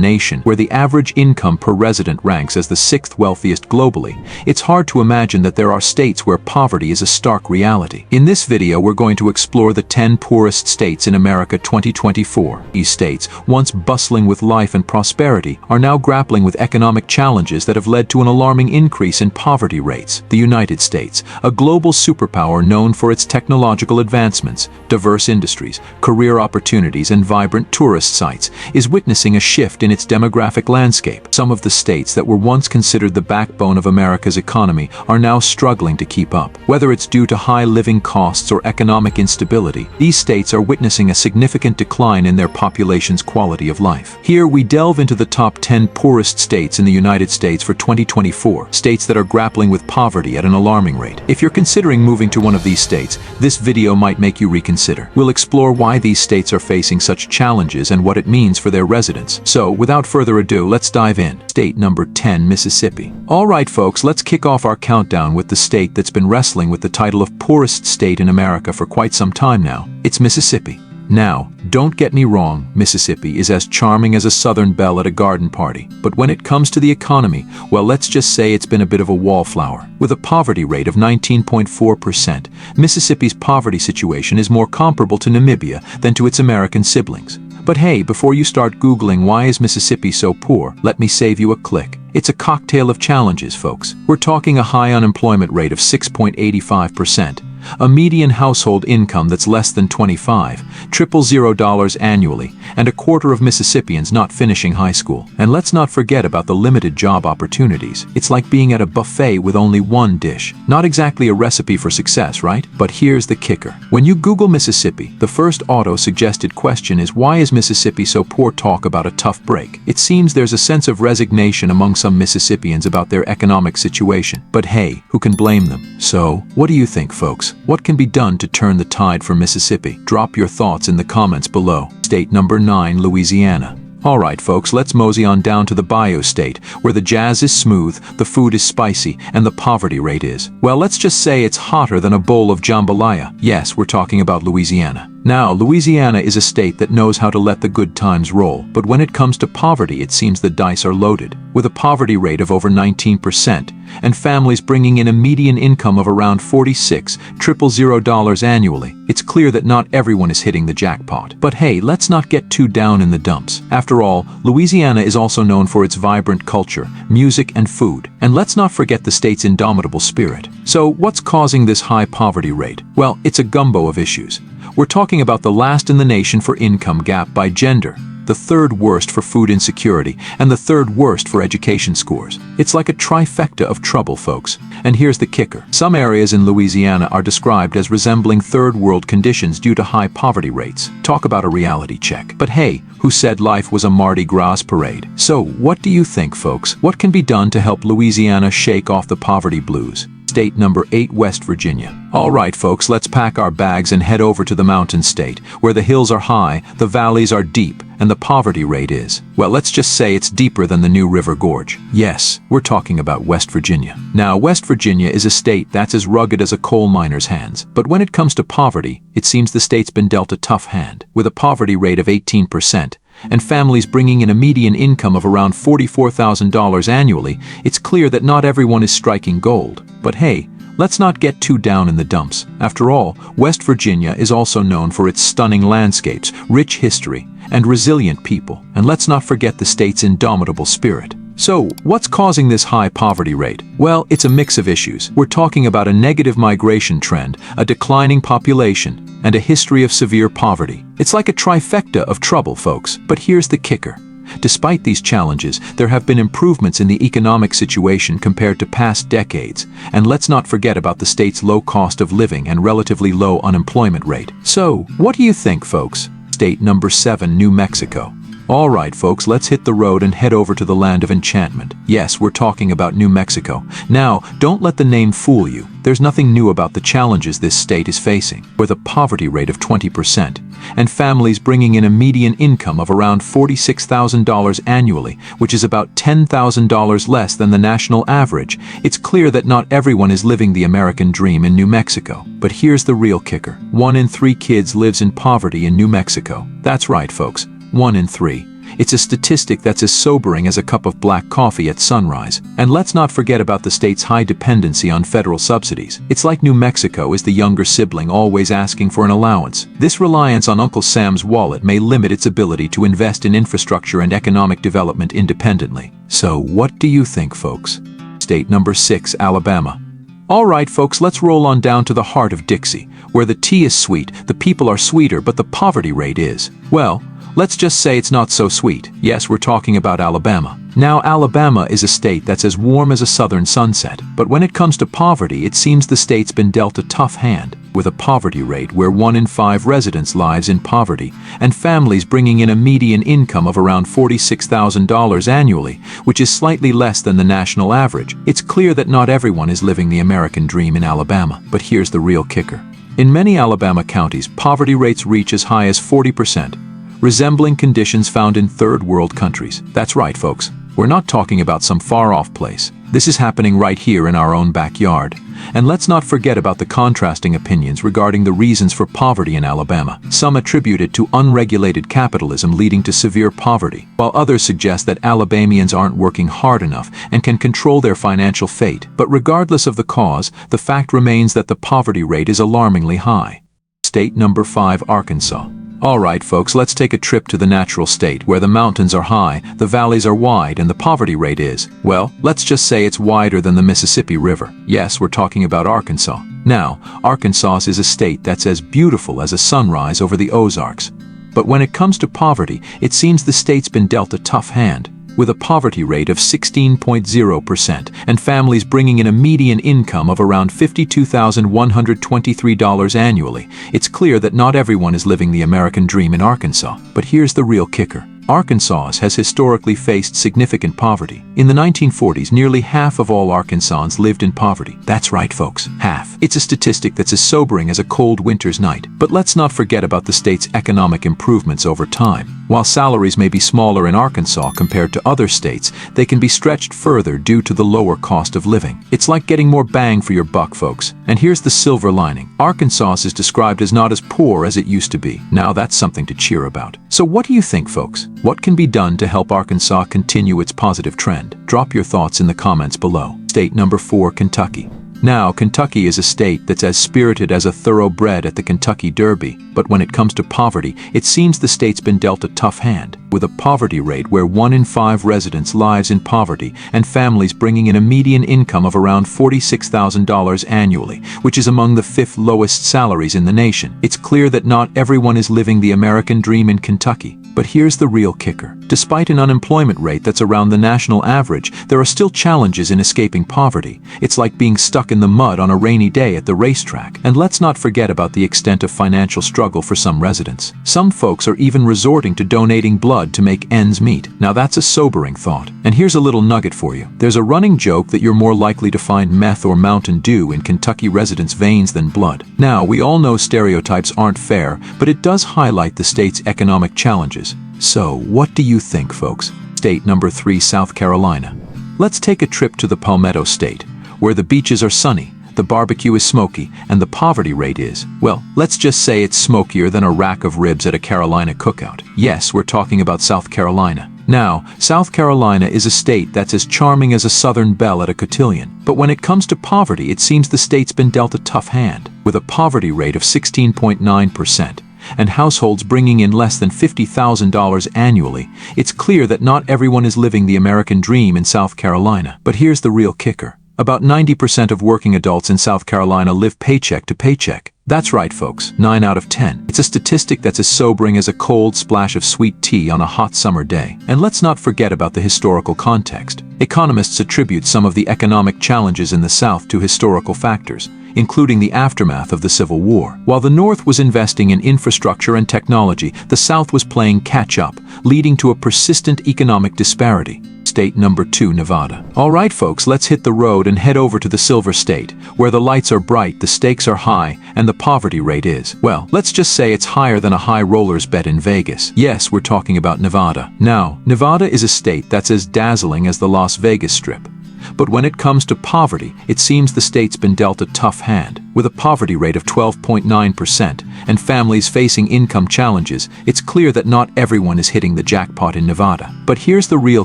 nation where the average income per resident ranks as the sixth wealthiest globally, it's hard to imagine that there are states where poverty is a stark reality. In this video, we're going to explore the 10 poorest states in America 2024. These states, once bustling with life and prosperity, are now grappling with economic challenges that have led to an alarming increase in poverty rates. The United States, a global superpower known for its technological advancements, diverse industries, career opportunities, and vibrant tourist sites, is witnessing a shift in its demographic landscape. Some of the states that were once considered the backbone of America's economy are now struggling to keep up. Whether it's due to high living costs or economic instability, these states are witnessing a significant decline in their population's quality of life. Here we delve into the top 10 poorest states in the United States for 2024, states that are grappling with poverty at an alarming rate. If you're considering moving to one of these states, this video might make you reconsider. We'll explore why these states are facing such challenges and what it means for their residents. So, without further ado, let's dive in. State number 10, Mississippi. Alright folks, let's kick off our countdown with the state that's been wrestling with the title of poorest state in America for quite some time now. It's Mississippi. Now, don't get me wrong, Mississippi is as charming as a Southern belle at a garden party. But when it comes to the economy, well, let's just say it's been a bit of a wallflower. With a poverty rate of 19.4%, Mississippi's poverty situation is more comparable to Namibia than to its American siblings. But hey, before you start Googling why is Mississippi so poor, let me save you a click. It's a cocktail of challenges, folks. We're talking a high unemployment rate of 6.85%, a median household income that's less than $25,000 annually, and a quarter of Mississippians not finishing high school. And let's not forget about the limited job opportunities. It's like being at a buffet with only one dish. Not exactly a recipe for success, right? But here's the kicker. When you Google Mississippi, the first auto-suggested question is, why is Mississippi so poor? Talk about a tough break. It seems there's a sense of resignation among some Mississippians about their economic situation. But hey, who can blame them? So, what do you think, folks? What can be done to turn the tide for Mississippi? Drop your thoughts in the comments below. State number 9, Louisiana. Alright folks, let's mosey on down to the Bayou State, where the jazz is smooth, the food is spicy, and the poverty rate is, well, let's just say it's hotter than a bowl of jambalaya. Yes, we're talking about Louisiana. Now, Louisiana is a state that knows how to let the good times roll, but when it comes to poverty, it seems the dice are loaded. With a poverty rate of over 19%, and families bringing in a median income of around $46,000 annually, it's clear that not everyone is hitting the jackpot. But hey, let's not get too down in the dumps. After all, Louisiana is also known for its vibrant culture, music, and food. And let's not forget the state's indomitable spirit. So, what's causing this high poverty rate? Well, it's a gumbo of issues. We're talking about the last in the nation for income gap by gender, the third worst for food insecurity, and the third worst for education scores. It's like a trifecta of trouble, folks. And here's the kicker. Some areas in Louisiana are described as resembling third world conditions due to high poverty rates. Talk about a reality check. But hey, who said life was a Mardi Gras parade? So, what do you think, folks? What can be done to help Louisiana shake off the poverty blues? State number 8, West Virginia. Alright folks, let's pack our bags and head over to the mountain state, where the hills are high, the valleys are deep, and the poverty rate is, well, let's just say it's deeper than the New River Gorge. Yes, we're talking about West Virginia. Now, West Virginia is a state that's as rugged as a coal miner's hands. But when it comes to poverty, it seems the state's been dealt a tough hand. With a poverty rate of 18%, and families bringing in a median income of around $44,000 annually, it's clear that not everyone is striking gold. But hey, let's not get too down in the dumps. After all, West Virginia is also known for its stunning landscapes, rich history, and resilient people. And let's not forget the state's indomitable spirit. So, what's causing this high poverty rate? Well, it's a mix of issues. We're talking about a negative migration trend, a declining population, and a history of severe poverty. It's like a trifecta of trouble, folks. But here's the kicker. Despite these challenges, there have been improvements in the economic situation compared to past decades. And let's not forget about the state's low cost of living and relatively low unemployment rate. So, what do you think, folks? State number 7, New Mexico. Alright folks, let's hit the road and head over to the land of enchantment. Yes, we're talking about New Mexico. Now, don't let the name fool you. There's nothing new about the challenges this state is facing. With a poverty rate of 20%, and families bringing in a median income of around $46,000 annually, which is about $10,000 less than the national average, it's clear that not everyone is living the American dream in New Mexico. But here's the real kicker. 1 in 3 kids lives in poverty in New Mexico. That's right, folks. 1 in 3. It's a statistic that's as sobering as a cup of black coffee at sunrise. And let's not forget about the state's high dependency on federal subsidies. It's like New Mexico is the younger sibling always asking for an allowance. This reliance on Uncle Sam's wallet may limit its ability to invest in infrastructure and economic development independently. So what do you think, folks? State number 6, Alabama. All right, folks, let's roll on down to the heart of Dixie, where the tea is sweet, the people are sweeter, but the poverty rate is, well, let's just say it's not so sweet. Yes, we're talking about Alabama. Now, Alabama is a state that's as warm as a southern sunset, but when it comes to poverty, it seems the state's been dealt a tough hand, with a poverty rate where 1 in 5 residents lives in poverty, and families bringing in a median income of around $46,000 annually, which is slightly less than the national average. It's clear that not everyone is living the American dream in Alabama, but here's the real kicker. In many Alabama counties, poverty rates reach as high as 40%, resembling conditions found in third world countries. That's right, folks. We're not talking about some far-off place. This is happening right here in our own backyard. And let's not forget about the contrasting opinions regarding the reasons for poverty in Alabama. Some attribute it to unregulated capitalism leading to severe poverty, while others suggest that Alabamians aren't working hard enough and can control their financial fate. But regardless of the cause, the fact remains that the poverty rate is alarmingly high. State number 5, Arkansas. All right, folks, let's take a trip to the natural state where the mountains are high, the valleys are wide, and the poverty rate is, well, let's just say it's wider than the Mississippi River. Yes, we're talking about Arkansas. Now, Arkansas is a state that's as beautiful as a sunrise over the Ozarks. But when it comes to poverty, it seems the state's been dealt a tough hand, with a poverty rate of 16.0% and families bringing in a median income of around $52,123 annually. It's clear that not everyone is living the American dream in Arkansas. But here's the real kicker. Arkansas has historically faced significant poverty. In the 1940s, nearly half of all Arkansans lived in poverty. That's right, folks, half. It's a statistic that's as sobering as a cold winter's night. But let's not forget about the state's economic improvements over time. While salaries may be smaller in Arkansas compared to other states, they can be stretched further due to the lower cost of living. It's like getting more bang for your buck, folks. And here's the silver lining. Arkansas is described as not as poor as it used to be. Now that's something to cheer about. So what do you think, folks? What can be done to help Arkansas continue its positive trend? Drop your thoughts in the comments below. State number 4, Kentucky. Now, Kentucky is a state that's as spirited as a thoroughbred at the Kentucky Derby, but when it comes to poverty, it seems the state's been dealt a tough hand, with a poverty rate where 1 in 5 residents lives in poverty and families bringing in a median income of around $46,000 annually, which is among the 5th lowest salaries in the nation. It's clear that not everyone is living the American dream in Kentucky. But here's the real kicker. Despite an unemployment rate that's around the national average, there are still challenges in escaping poverty. It's like being stuck in the mud on a rainy day at the racetrack. And let's not forget about the extent of financial struggle for some residents. Some folks are even resorting to donating blood to make ends meet. Now that's a sobering thought. And here's a little nugget for you. There's a running joke that you're more likely to find meth or Mountain Dew in Kentucky residents' veins than blood. Now, we all know stereotypes aren't fair, but it does highlight the state's economic challenges. So, what do you think, folks? State number 3, South Carolina. Let's take a trip to the Palmetto State, where the beaches are sunny, the barbecue is smoky, and the poverty rate is, well, let's just say it's smokier than a rack of ribs at a Carolina cookout. Yes, we're talking about South Carolina. Now, South Carolina is a state that's as charming as a southern belle at a cotillion. But when it comes to poverty, it seems the state's been dealt a tough hand, with a poverty rate of 16.9%. and households bringing in less than $50,000 annually. It's clear that not everyone is living the American dream in South Carolina. But here's the real kicker. About 90% of working adults in South Carolina live paycheck to paycheck. That's right, folks, 9 out of 10. It's a statistic that's as sobering as a cold splash of sweet tea on a hot summer day. And let's not forget about the historical context. Economists attribute some of the economic challenges in the South to historical factors, including the aftermath of the Civil War. While the North was investing in infrastructure and technology, the South was playing catch-up, leading to a persistent economic disparity. State number 2, Nevada. All right, folks, let's hit the road and head over to the Silver State, where the lights are bright, the stakes are high, and the poverty rate is, well, let's just say it's higher than a high rollers bet in Vegas. Yes, we're talking about Nevada. Now, Nevada is a state that's as dazzling as the Las Vegas Strip. But when it comes to poverty, it seems the state's been dealt a tough hand. With a poverty rate of 12.9% and families facing income challenges, it's clear that not everyone is hitting the jackpot in Nevada. But here's the real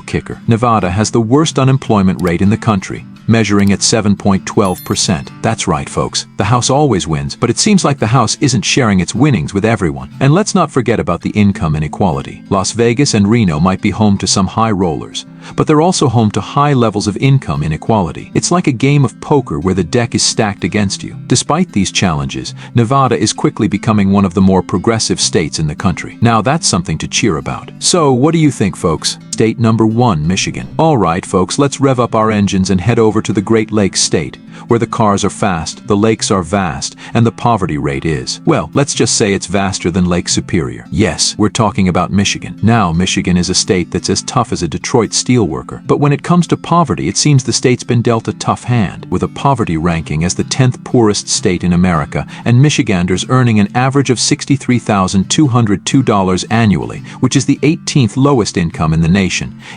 kicker. Nevada has the worst unemployment rate in the country, measuring at 7.12%. That's right, folks. The House always wins, but it seems like the House isn't sharing its winnings with everyone. And let's not forget about the income inequality. Las Vegas and Reno might be home to some high rollers, but they're also home to high levels of income inequality. It's like a game of poker where the deck is stacked against you. Despite these challenges, Nevada is quickly becoming one of the more progressive states in the country. Now that's something to cheer about. So what do you think, folks? State number 1, Michigan. All right, folks, let's rev up our engines and head over to the Great Lakes state, where the cars are fast, the lakes are vast, and the poverty rate is, well, let's just say it's vaster than Lake Superior. Yes, we're talking about Michigan. Now, Michigan is a state that's as tough as a Detroit steelworker. But when it comes to poverty, it seems the state's been dealt a tough hand, with a poverty ranking as the 10th poorest state in America, and Michiganders earning an average of $63,202 annually, which is the 18th lowest income in the nation.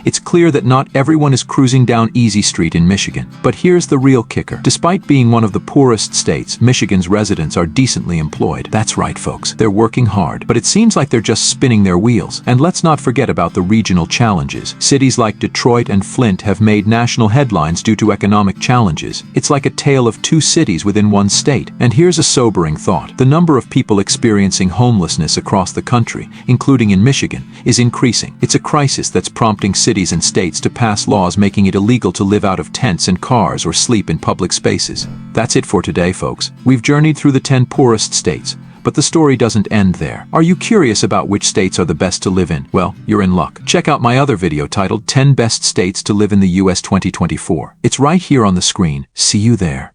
It's clear that not everyone is cruising down easy street in Michigan. But here's the real kicker. Despite being one of the poorest states, Michigan's residents are decently employed. That's right, folks. They're working hard, but it seems like they're just spinning their wheels. And let's not forget about the regional challenges. Cities like Detroit and Flint have made national headlines due to economic challenges. It's like a tale of two cities within one state. And here's a sobering thought. The number of people experiencing homelessness across the country, including in Michigan, is increasing. It's a crisis that's prompting cities and states to pass laws making it illegal to live out of tents and cars or sleep in public spaces. That's it for today, folks. We've journeyed through the 10 poorest states, but the story doesn't end there. Are you curious about which states are the best to live in? Well, you're in luck. Check out my other video titled 10 Best States to Live in the US 2024. It's right here on the screen. See you there.